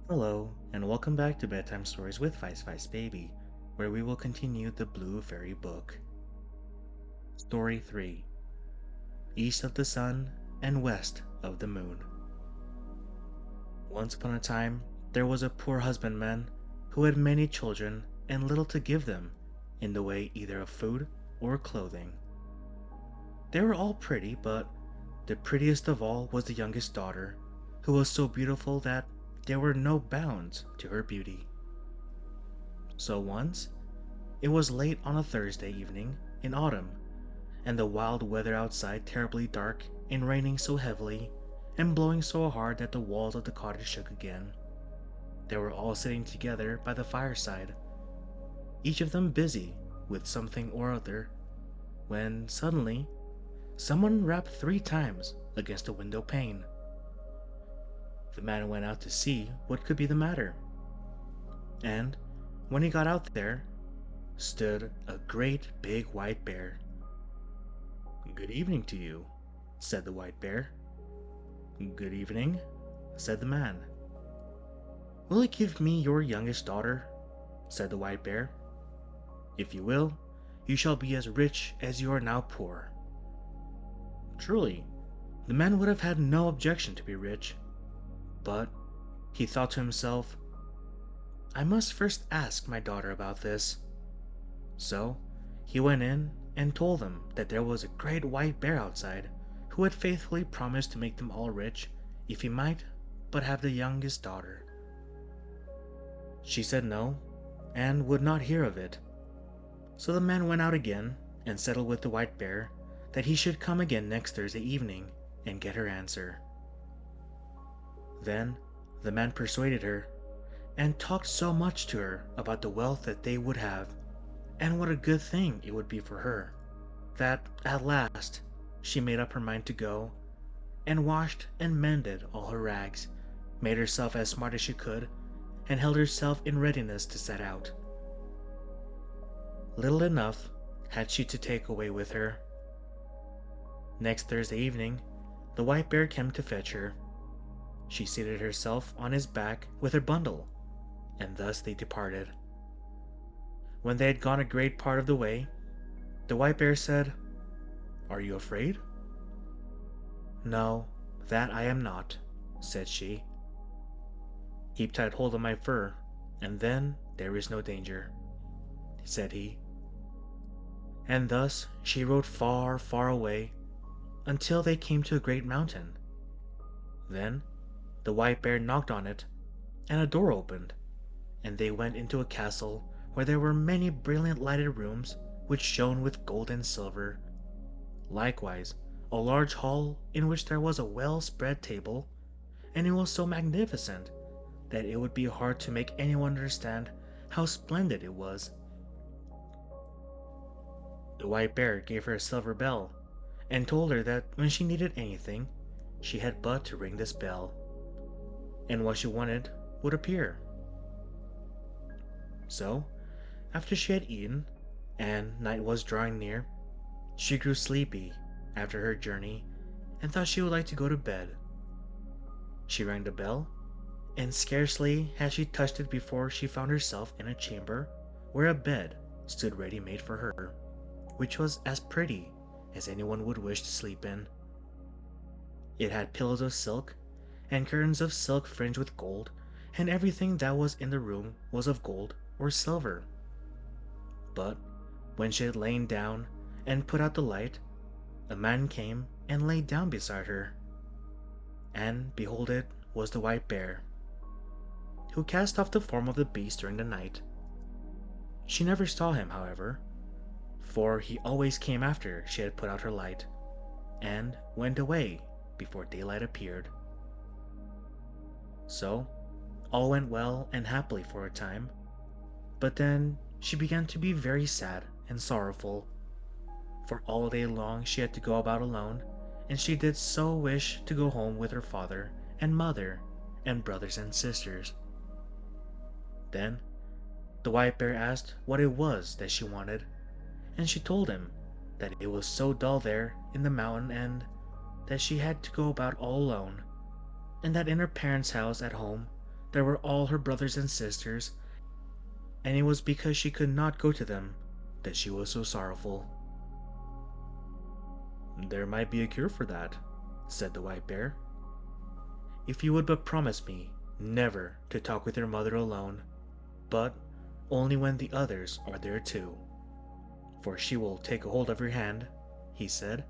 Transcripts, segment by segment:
Hello, and welcome back to Bedtime Stories with Vice Vice Baby, where we will continue the Blue Fairy book. Story 3: East of the Sun and West of the Moon. Once upon a time, there was a poor husbandman who had many children and little to give them in the way either of food or clothing. They were all pretty, but the prettiest of all was the youngest daughter, who was so beautiful that there were no bounds to her beauty. So once, it was late on a Thursday evening in autumn, and the wild weather outside terribly dark and raining so heavily and blowing so hard that the walls of the cottage shook again. They were all sitting together by the fireside, each of them busy with something or other, when suddenly someone rapped 3 times against the window pane. The man went out to see what could be the matter, and when he got out there stood a great big white bear. "Good evening to you," said the white bear. "Good evening," said the man. "Will you give me your youngest daughter?" said the white bear. "If you will, you shall be as rich as you are now poor." Truly, the man would have had no objection to be rich, but he thought to himself, "I must first ask my daughter about this." So he went in and told them that there was a great white bear outside who had faithfully promised to make them all rich if he might but have the youngest daughter. She said no, and would not hear of it. So the man went out again and settled with the white bear that he should come again next Thursday evening and get her answer. Then the man persuaded her and talked so much to her about the wealth that they would have and what a good thing it would be for her, that at last she made up her mind to go, and washed and mended all her rags, made herself as smart as she could, and held herself in readiness to set out. Little enough had she to take away with her. Next Thursday evening, the white bear came to fetch her. She seated herself on his back with her bundle, and thus they departed. When they had gone a great part of the way, the white bear said, "Are you afraid?" "No, that I am not," said she. "Keep tight hold of my fur, and then there is no danger," said he. And thus she rode far, far away until they came to a great mountain. Then the white bear knocked on it, and a door opened, and they went into a castle where there were many brilliant lighted rooms which shone with gold and silver. Likewise a large hall in which there was a well-spread table, and it was so magnificent that it would be hard to make anyone understand how splendid it was. The white bear gave her a silver bell, and told her that when she needed anything, she had but to ring this bell, and what she wanted would appear. So, after she had eaten, and night was drawing near, she grew sleepy after her journey and thought she would like to go to bed. She rang the bell, and scarcely had she touched it before she found herself in a chamber where a bed stood ready made for her, which was as pretty as anyone would wish to sleep in. It had pillows of silk, and curtains of silk fringed with gold, and everything that was in the room was of gold or silver. But when she had lain down and put out the light, a man came and lay down beside her. And behold, it was the white bear, who cast off the form of the beast during the night. She never saw him, however, for he always came after she had put out her light, and went away before daylight appeared. So all went well and happily for a time, but then she began to be very sad and sorrowful, for all day long she had to go about alone, and she did so wish to go home with her father and mother and brothers and sisters. Then the white bear asked what it was that she wanted, and she told him that it was so dull there in the mountain, and that she had to go about all alone, and that in her parents' house at home there were all her brothers and sisters, and it was because she could not go to them that she was so sorrowful. "There might be a cure for that," said the white bear, "if you would but promise me never to talk with your mother alone, but only when the others are there too. For she will take a hold of your hand," he said,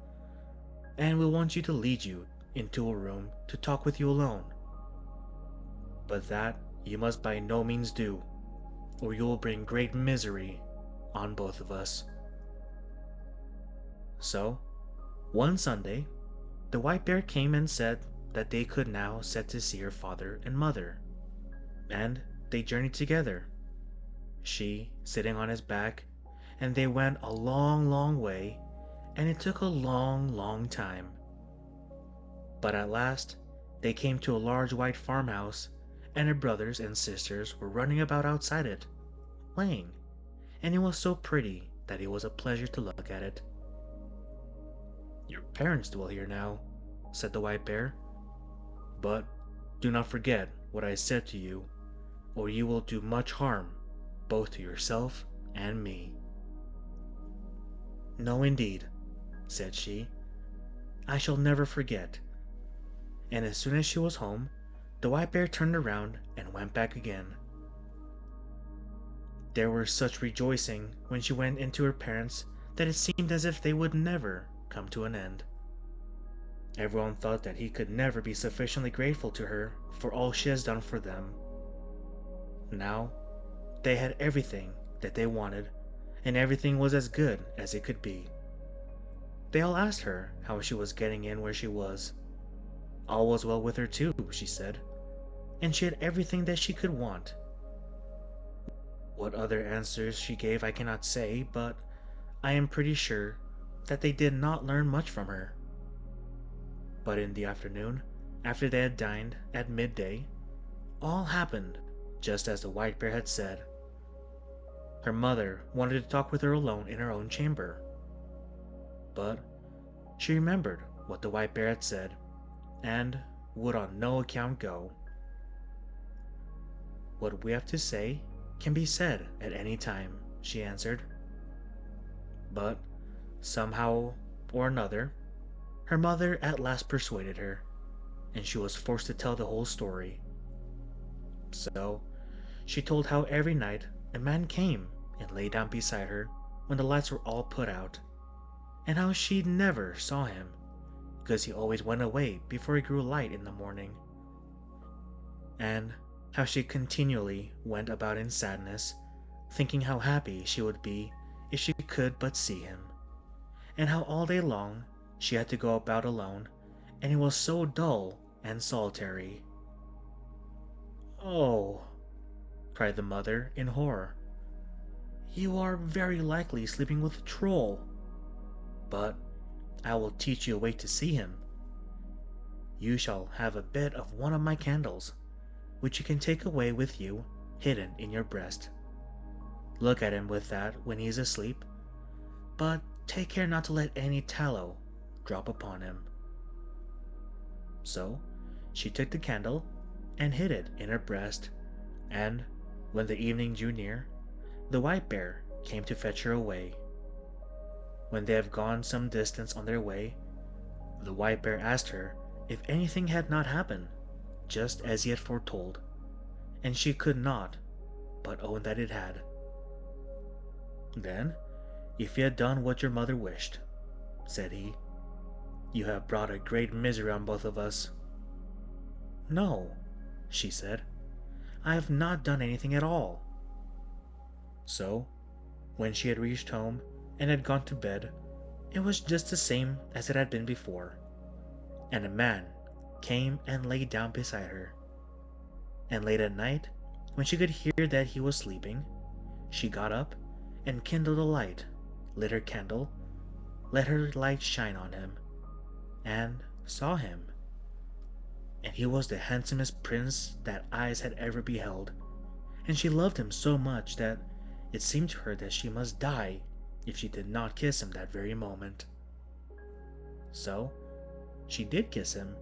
"and will want you to lead you into a room to talk with you alone. But that you must by no means do, or you will bring great misery on both of us." So, one Sunday, the white bear came and said that they could now set to see her father and mother, and they journeyed together, she sitting on his back, and they went a long, long way, and it took a long, long time. But at last, they came to a large white farmhouse, and her brothers and sisters were running about outside it, playing, and it was so pretty that it was a pleasure to look at it. "Your parents dwell here now," said the white bear, "but do not forget what I said to you, or you will do much harm both to yourself and me." "No, indeed," said she, "I shall never forget." And as soon as she was home, the white bear turned around and went back again. There was such rejoicing when she went into her parents that it seemed as if they would never come to an end. Everyone thought that he could never be sufficiently grateful to her for all she has done for them. Now, they had everything that they wanted, and everything was as good as it could be. They all asked her how she was getting in where she was. All was well with her too, she said, and she had everything that she could want. What other answers she gave I cannot say, but I am pretty sure that they did not learn much from her. But in the afternoon, after they had dined at midday, all happened just as the white bear had said. Her mother wanted to talk with her alone in her own chamber, but she remembered what the white bear had said, and would on no account go. "What we have to say can be said at any time," she answered. But somehow or another, her mother at last persuaded her, and she was forced to tell the whole story. So she told how every night a man came and lay down beside her when the lights were all put out, and how she never saw him, because he always went away before it grew light in the morning, and how she continually went about in sadness, thinking how happy she would be if she could but see him, and how all day long she had to go about alone, and it was so dull and solitary. "Oh," cried the mother in horror, "you are very likely sleeping with a troll. But I will teach you a way to see him. You shall have a bit of one of my candles, which you can take away with you hidden in your breast. Look at him with that when he is asleep, but take care not to let any tallow drop upon him." So she took the candle and hid it in her breast, and when the evening drew near, the white bear came to fetch her away. When they had gone some distance on their way, the white bear asked her if anything had not happened, just as he had foretold, and she could not but own that it had. "Then, if you had done what your mother wished," said he, "you have brought a great misery on both of us." "No," she said, "I have not done anything at all." So, when she had reached home and had gone to bed, it was just the same as it had been before, and a man came and lay down beside her. And late at night, when she could hear that he was sleeping, she got up and kindled a light, lit her candle, let her light shine on him, and saw him. And he was the handsomest prince that eyes had ever beheld, and she loved him so much that it seemed to her that she must die if she did not kiss him that very moment. So she did kiss him,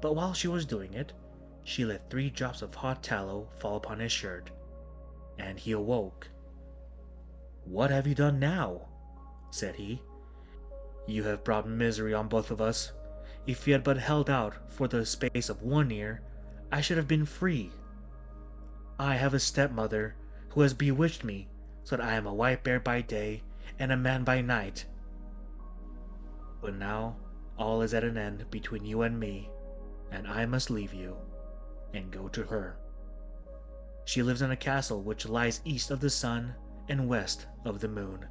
but while she was doing it, she let 3 drops of hot tallow fall upon his shirt, and he awoke. "What have you done now?" said he. "You have brought misery on both of us. If you had but held out for the space of 1 year, I should have been free. I have a stepmother who has bewitched me so that I am a white bear by day and a man by night. But now all is at an end between you and me, and I must leave you and go to her. She lives in a castle which lies east of the sun and west of the moon.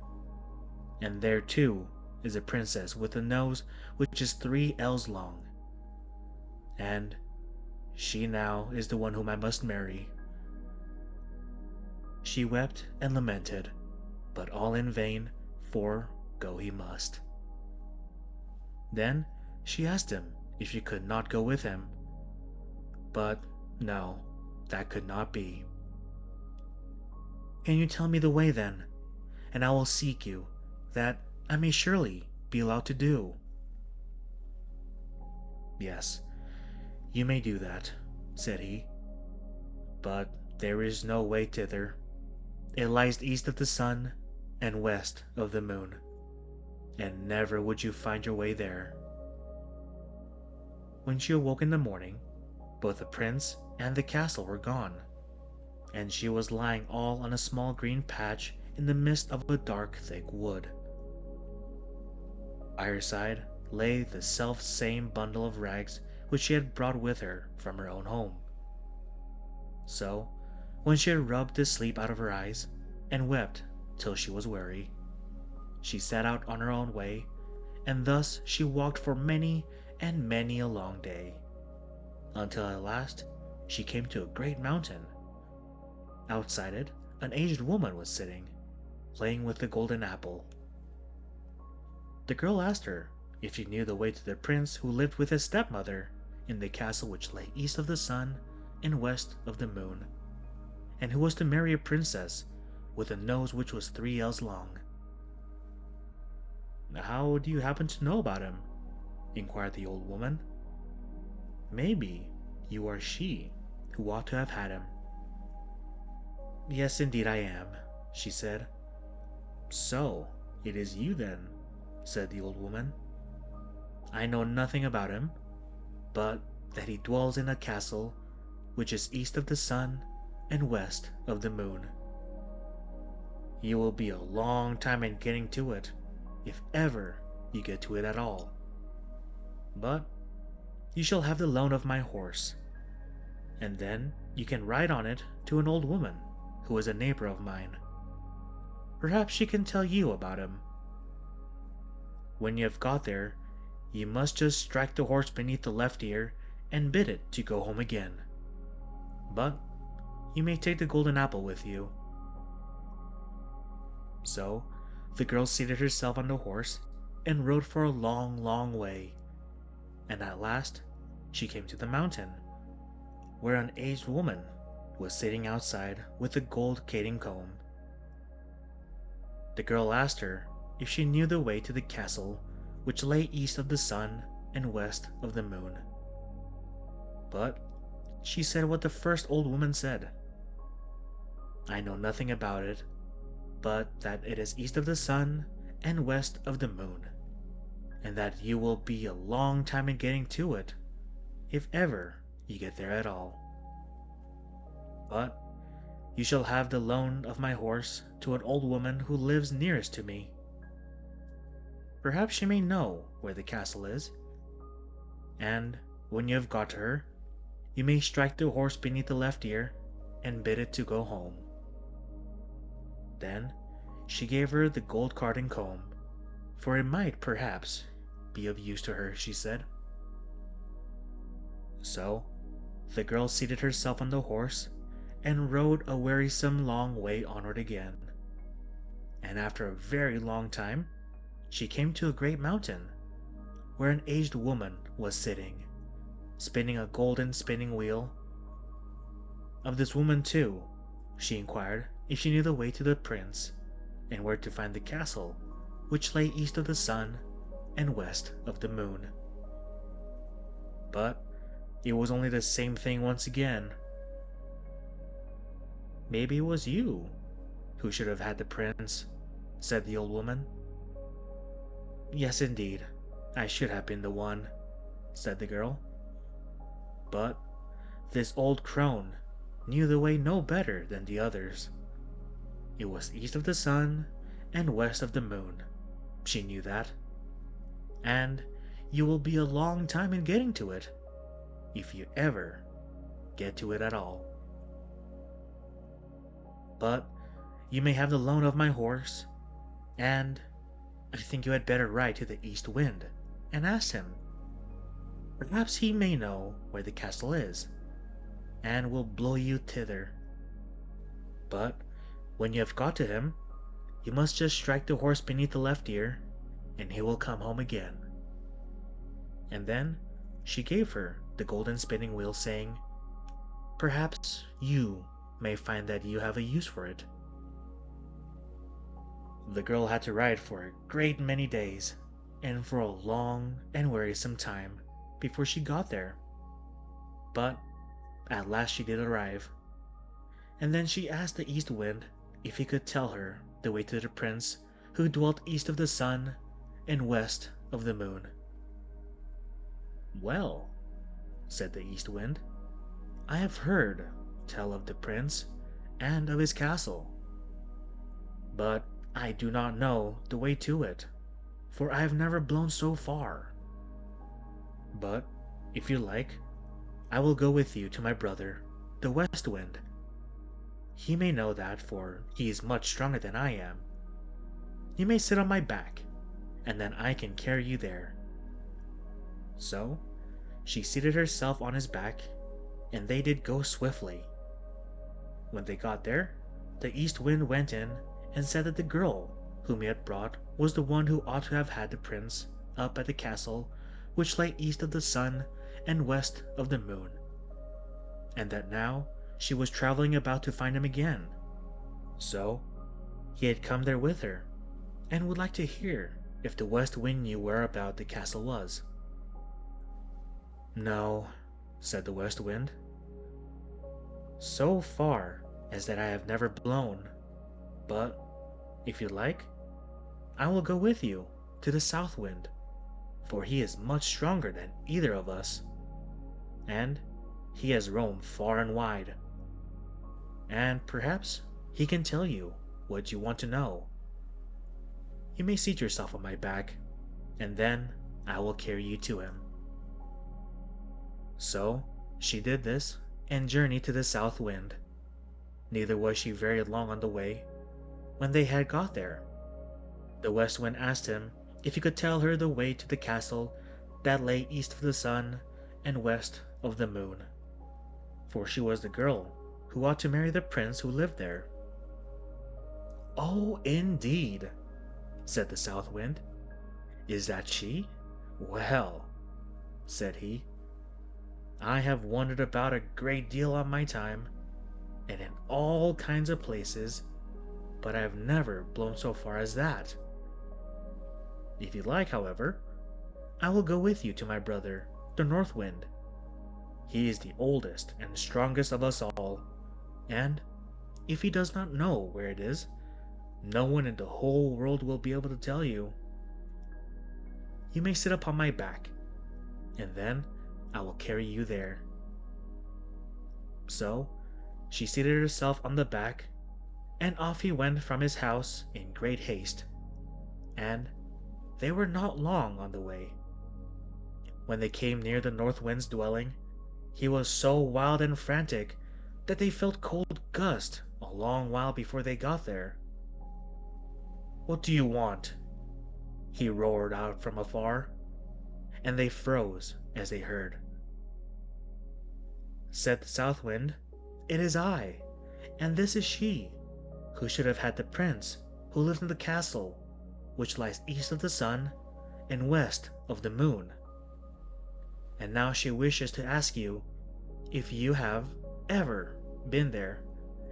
And there too is a princess with a nose which is 3 ells long. And she now is the one whom I must marry." She wept and lamented, but all in vain, for go he must. Then she asked him if she could not go with him. But no, that could not be. "Can you tell me the way then, and I will seek you, that I may surely be allowed to do?" "Yes, you may do that," said he, "but there is no way thither. It lies east of the sun and west of the moon, and never would you find your way there." When she awoke in the morning, both the prince and the castle were gone, and she was lying all on a small green patch in the midst of a dark, thick wood. By her side lay the self-same bundle of rags which she had brought with her from her own home. So, when she had rubbed the sleep out of her eyes, and wept till she was weary, she set out on her own way, and thus she walked for many and many a long day, until at last she came to a great mountain. Outside it, an aged woman was sitting, playing with the golden apple. The girl asked her if she knew the way to the prince who lived with his stepmother in the castle which lay east of the sun and west of the moon, and who was to marry a princess with a nose which was 3 ells long. "How do you happen to know about him?" inquired the old woman. "Maybe you are she who ought to have had him." "Yes, indeed I am," she said. "So it is you then," said the old woman. "I know nothing about him, but that he dwells in a castle which is east of the sun and west of the moon. You will be a long time in getting to it, if ever you get to it at all. But you shall have the loan of my horse, and then you can ride on it to an old woman who is a neighbor of mine. Perhaps she can tell you about him. When you have got there, you must just strike the horse beneath the left ear and bid it to go home again. But you may take the golden apple with you." So the girl seated herself on the horse and rode for a long, long way, and at last she came to the mountain, where an aged woman was sitting outside with a gold cating comb. The girl asked her if she knew the way to the castle which lay east of the sun and west of the moon. But she said what the first old woman said. "I know nothing about it, but that it is east of the sun and west of the moon, and that you will be a long time in getting to it, if ever you get there at all. But you shall have the loan of my horse to an old woman who lives nearest to me. Perhaps she may know where the castle is, and when you have got to her, you may strike the horse beneath the left ear and bid it to go home." Then she gave her the gold card and comb, for it might perhaps be of use to her, she said. So the girl seated herself on the horse and rode a wearisome long way onward again, and after a very long time she came to a great mountain, where an aged woman was sitting, spinning a golden spinning wheel. Of this woman too she inquired if she knew the way to the prince, and where to find the castle which lay east of the sun and west of the moon. But It was only the same thing once again. Maybe it was you who should have had the prince, said the old woman. Yes, indeed, I should have been the one, said the girl. But this old crone knew the way no better than the others. It was east of the sun and west of the moon. She knew that. And you will be a long time in getting to it, if you ever get to it at all. But you may have the loan of my horse, and I think you had better ride to the east wind and ask him. Perhaps he may know where the castle is, and will blow you thither. But when you have got to him, you must just strike the horse beneath the left ear, and he will come home again. And then she gave her the golden spinning wheel, saying, Perhaps you may find that you have a use for it. The girl had to ride for a great many days, and for a long and wearisome time before she got there. But at last she did arrive, and then she asked the east wind if he could tell her the way to the prince who dwelt east of the sun and west of the moon. Well, said the east wind, I have heard tell of the prince and of his castle, but I do not know the way to it, for I have never blown so far. But if you like, I will go with you to my brother, the west wind. He may know that, for he is much stronger than I am. You may sit on my back, and then I can carry you there. So she seated herself on his back, and they did go swiftly. When they got there, the east wind went in and said that the girl whom he had brought was the one who ought to have had the prince up at the castle which lay east of the sun and west of the moon, and that now she was traveling about to find him again. So he had come there with her, and would like to hear if the west wind knew whereabout the castle was. No, said the west wind. So far as that I have never blown, but if you like, I will go with you to the south wind, for he is much stronger than either of us, and he has roamed far and wide, and perhaps he can tell you what you want to know. You may seat yourself on my back, and then I will carry you to him. So she did this, and journeyed to the south wind. Neither was she very long on the way when they had got there. The west wind asked him if he could tell her the way to the castle that lay east of the sun and west of the moon, for she was the girl who ought to marry the prince who lived there. Oh, indeed, said the south wind. Is that she? Well, said he, I have wandered about a great deal on my time, and in all kinds of places, but I have never blown so far as that. If you like, however, I will go with you to my brother, the north wind. He is the oldest and strongest of us all, and if he does not know where it is, no one in the whole world will be able to tell you. You may sit upon my back, and then I will carry you there. So she seated herself on the back, and off he went from his house in great haste, and they were not long on the way. When they came near the north wind's dwelling, he was so wild and frantic that they felt cold gust a long while before they got there. What do you want? He roared out from afar, and they froze as they heard. Said the south wind, It is I, and this is she, who should have had the prince who lives in the castle, which lies east of the sun and west of the moon. And now she wishes to ask you if you have ever been there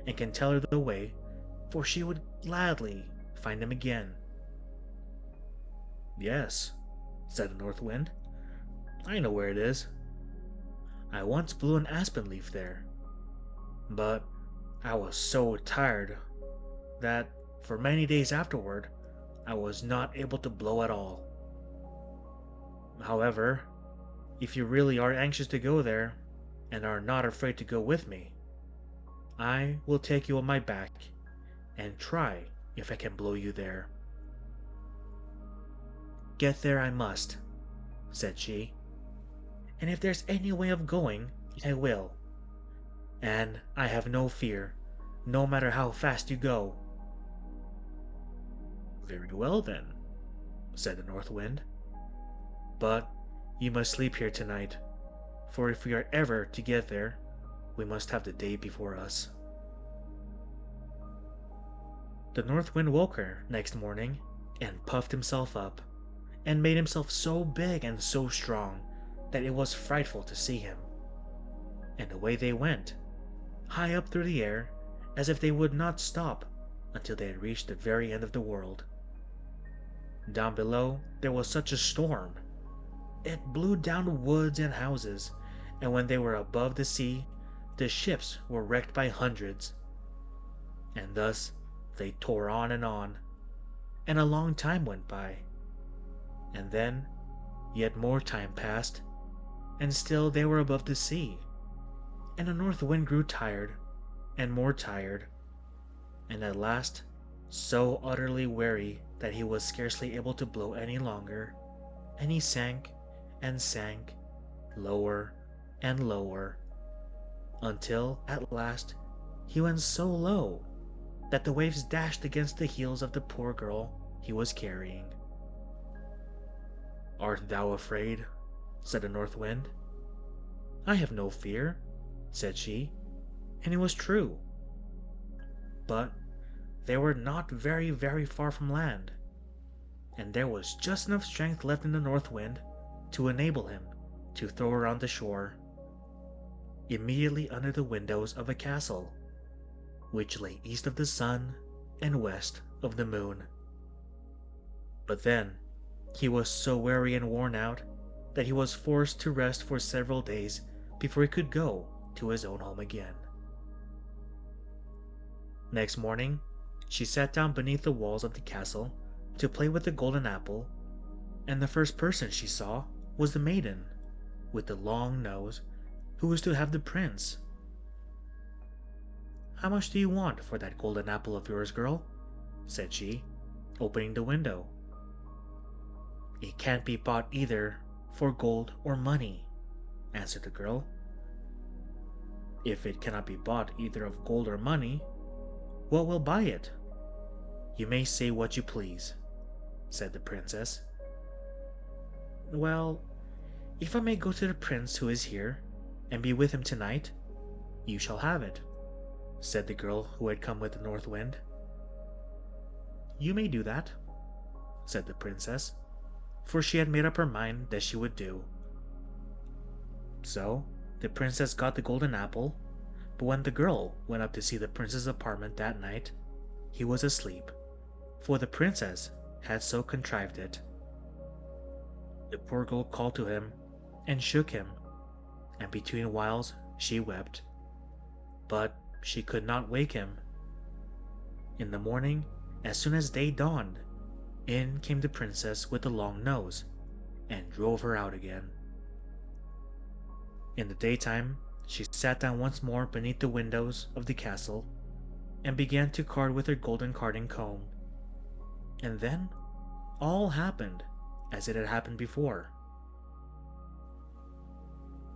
and can tell her the way, for she would gladly find him again. Yes, said the north wind, I know where it is. I once blew an aspen leaf there, but I was so tired that for many days afterward, I was not able to blow at all. However, if you really are anxious to go there and are not afraid to go with me, I will take you on my back and try if I can blow you there. Get there I must, said she, and if there's any way of going, I will. And I have no fear, no matter how fast you go. Very well then, said the North Wind. But you must sleep here tonight, for if we are ever to get there, we must have the day before us. The North Wind woke her next morning and puffed himself up, and made himself so big and so strong that it was frightful to see him. And away they went, high up through the air, as if they would not stop until they had reached the very end of the world. Down below there was such a storm. It blew down woods and houses, and when they were above the sea, the ships were wrecked by hundreds. And thus they tore on, and a long time went by. And then yet more time passed, and still they were above the sea. And the North Wind grew tired, and more tired, and at last so utterly weary that he was scarcely able to blow any longer, and he sank and sank, lower and lower, until at last he went so low that the waves dashed against the heels of the poor girl he was carrying. Art thou afraid? Said the North Wind. I have no fear, said she, and it was true. But they were not very, very far from land, and there was just enough strength left in the North Wind to enable him to throw her on the shore, immediately under the windows of a castle, which lay east of the sun and west of the moon. But then he was so weary and worn out that he was forced to rest for several days before he could go to his own home again. Next morning, she sat down beneath the walls of the castle to play with the golden apple, and the first person she saw was the maiden with the long nose who was to have the prince. How much do you want for that golden apple of yours, girl? Said she, opening the window. It can't be bought either for gold or money, answered the girl. If it cannot be bought either of gold or money, what will buy it? You may say what you please, said the princess. Well, if I may go to the prince who is here and be with him tonight, you shall have it, said the girl who had come with the North Wind. You may do that, said the princess, for she had made up her mind that she would do. So the princess got the golden apple, but when the girl went up to see the prince's apartment that night, he was asleep, for the princess had so contrived it. The poor girl called to him and shook him, and between whiles she wept, but she could not wake him. In the morning, as soon as day dawned, in came the princess with the long nose, and drove her out again. In the daytime, she sat down once more beneath the windows of the castle, and began to card with her golden carding comb. And then all happened as it had happened before.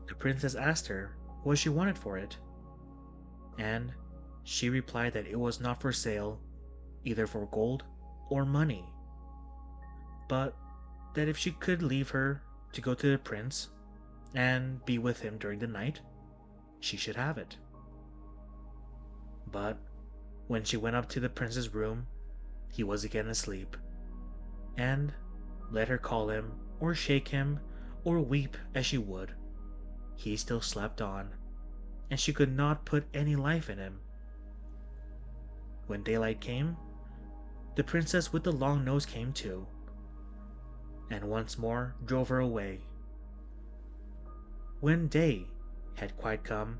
The princess asked her what she wanted for it, and she replied that it was not for sale, either for gold or money, but that if she could leave her to go to the prince and be with him during the night, she should have it. But when she went up to the prince's room, he was again asleep, and let her call him or shake him or weep as she would, he still slept on, and she could not put any life in him. When daylight came, the princess with the long nose came too, and once more drove her away. When day had quite come,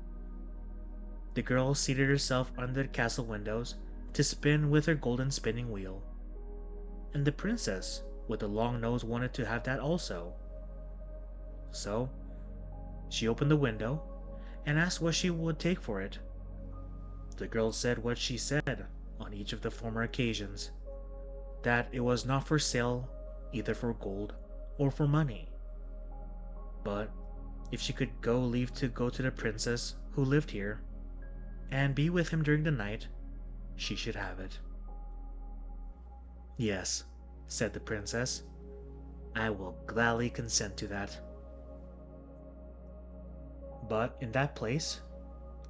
the girl seated herself under the castle windows to spin with her golden spinning wheel, and the princess with the long nose wanted to have that also. So she opened the window and asked what she would take for it. The girl said what she said on each of the former occasions, that it was not for sale either for gold or for money, but if she could leave to go to the princess who lived here and be with him during the night, she should have it. "Yes," said the princess, "I will gladly consent to that." But in that place,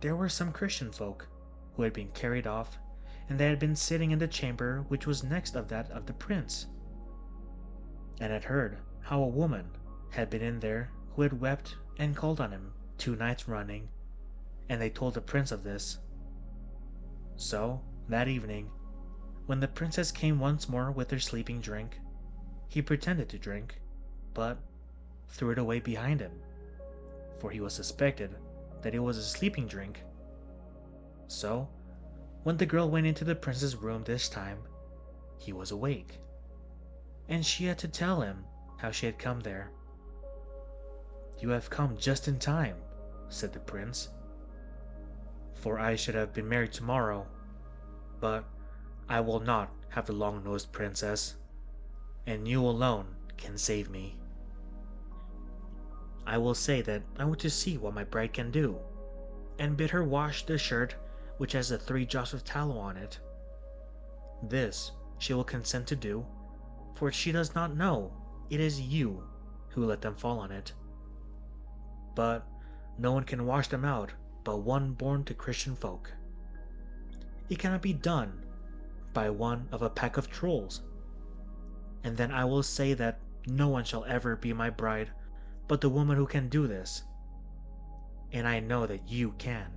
there were some Christian folk who had been carried off, and they had been sitting in the chamber which was next of that of the prince, and had heard how a woman had been in there who had wept and called on him 2 nights running, and they told the prince of this. So, that evening, when the princess came once more with her sleeping drink, he pretended to drink, but threw it away behind him, for he was suspected that it was a sleeping drink. So, when the girl went into the prince's room this time, he was awake, and she had to tell him how she had come there. "You have come just in time," said the prince, "for I should have been married tomorrow, but I will not have the long-nosed princess, and you alone can save me. I will say that I want to see what my bride can do, and bid her wash the shirt which has the 3 drops of tallow on it. This she will consent to do, for she does not know it is you who let them fall on it. But no one can wash them out but one born to Christian folk. It cannot be done by one of a pack of trolls. And then I will say that no one shall ever be my bride but the woman who can do this, and I know that you can."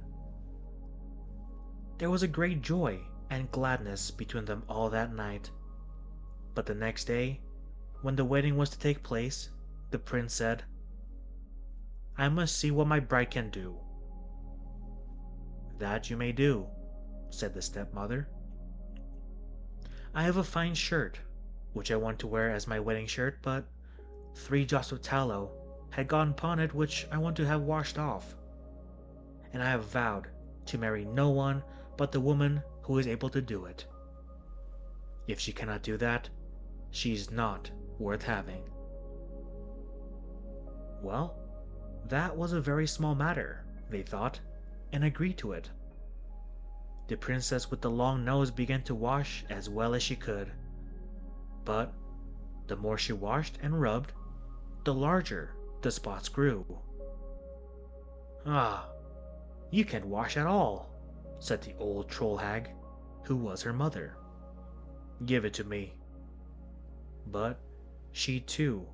There was a great joy and gladness between them all that night, but the next day, when the wedding was to take place, the prince said, "I must see what my bride can do." "That you may do," said the stepmother. "I have a fine shirt, which I want to wear as my wedding shirt, but 3 drops of tallow had gone upon it which I want to have washed off, and I have vowed to marry no one but the woman who is able to do it. If she cannot do that, she is not worth having." Well, that was a very small matter, they thought, and agreed to it. The princess with the long nose began to wash as well as she could, but the more she washed and rubbed, the larger the spots grew. "Ah, you can't wash at all," said the old troll hag, who was her mother. "Give it to me." But she too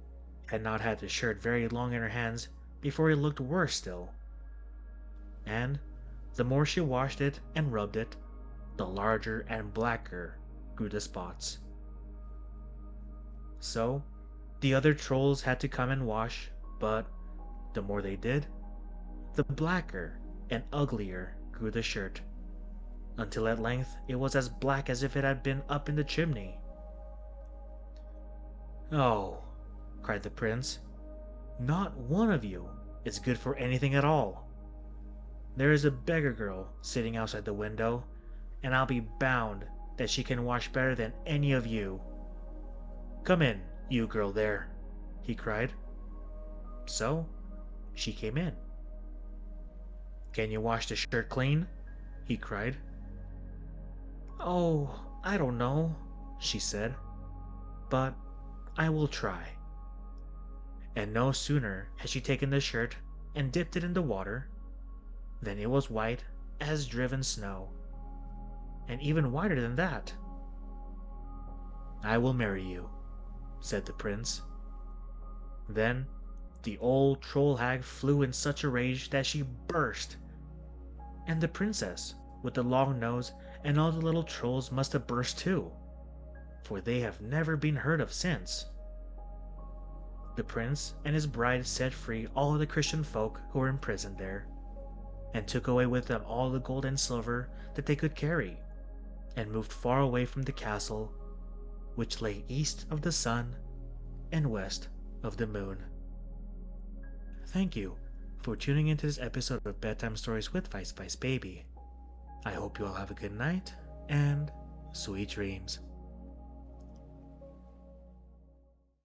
had not had the shirt very long in her hands before it looked worse still, and the more she washed it and rubbed it, the larger and blacker grew the spots. So the other trolls had to come and wash, but the more they did, the blacker and uglier grew the shirt, until at length it was as black as if it had been up in the chimney. "Oh," cried the prince, "not one of you is good for anything at all. There is a beggar girl sitting outside the window, and I'll be bound that she can wash better than any of you. Come in, you girl there," he cried. So she came in. "Can you wash the shirt clean?" he cried. "Oh, I don't know," she said, "but I will try." And no sooner had she taken the shirt and dipped it in the water than it was white as driven snow, and even whiter than that. "I will marry you," said the prince. Then the old troll hag flew in such a rage that she burst, and the princess with the long nose and all the little trolls must have burst too, for they have never been heard of since. The prince and his bride set free all the Christian folk who were imprisoned there, and took away with them all the gold and silver that they could carry, and moved far away from the castle, which lay east of the sun and west of the moon. Thank you for tuning into this episode of Bedtime Stories with Vice Vice Baby. I hope you all have a good night and sweet dreams.